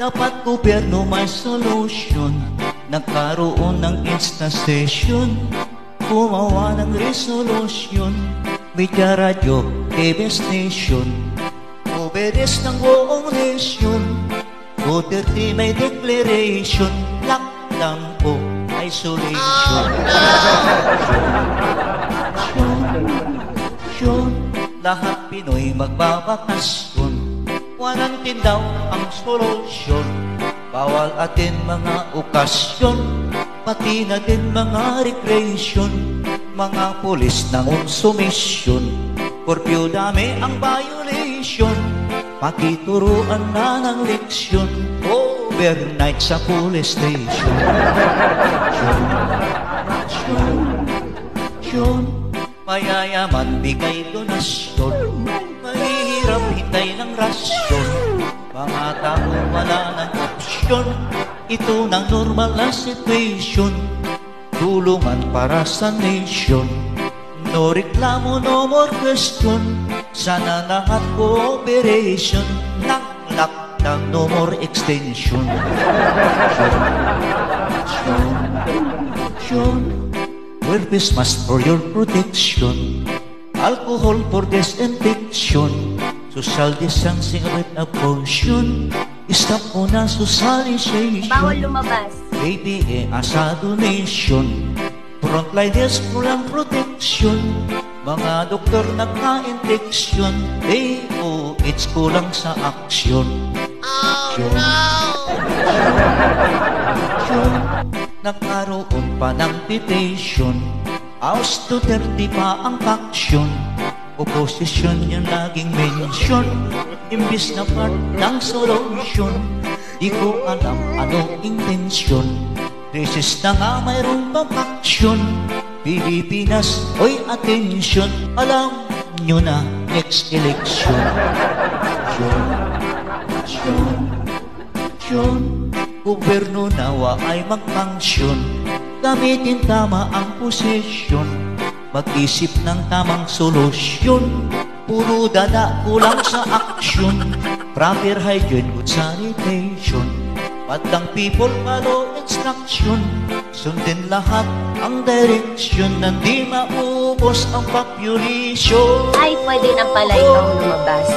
Dapat gobyerno may solusyon. Nagkaroon ng instastation, gumawa ng resolusyon. Media, radyo, TV station, obedes ng buong nation. Duterte may declaration, lockdown o isolation. Lahat Pinoy magbabakasyon. Quarantine daw ang solusyon. Bawal atin mga okasyon, pati na din mga recreation. Mga pulis ng konsumisyon, curfew dami ang violation. Pakituruan na ng leksyon, overnight sa police station. Mayayaman bigay donasyon, mahihirap hintay ng rasyon. Mga tao wala ng opsyon, ito ng normal na situation. Tulungan para sa nation, no reklamo, no more question. Sana lahat cooperation, lockdown, no more extension. Wear face mask for your protection, alcohol for disinfection, social distancing with a caution. Stop muna socialization. Bawal lumabas. ABA as a donation, frontliners kulang protection. Mga doktor nagka-infection, AOH kulang sa aksyon. Nagkaroon pa ng petition, House Duterte pa ang faction. Opposition yung laging mention, imbis na part ng solution. Di ko alam anong intensyon, resist na nga mayroong pang action. Pilipinas, oy attention, alam nyo na next election. Gobyerno nawa ay mag-function, gamitin tama ang posisyon, mag-isip ng tamang solusyon. Puro dada kulang sa aksyon, proper hygiene, good sanitation. Padang people follow instruction, sundin lahat ang direction. Nandi maubos ang population. Ay, pwede na pala ikaw lumabas.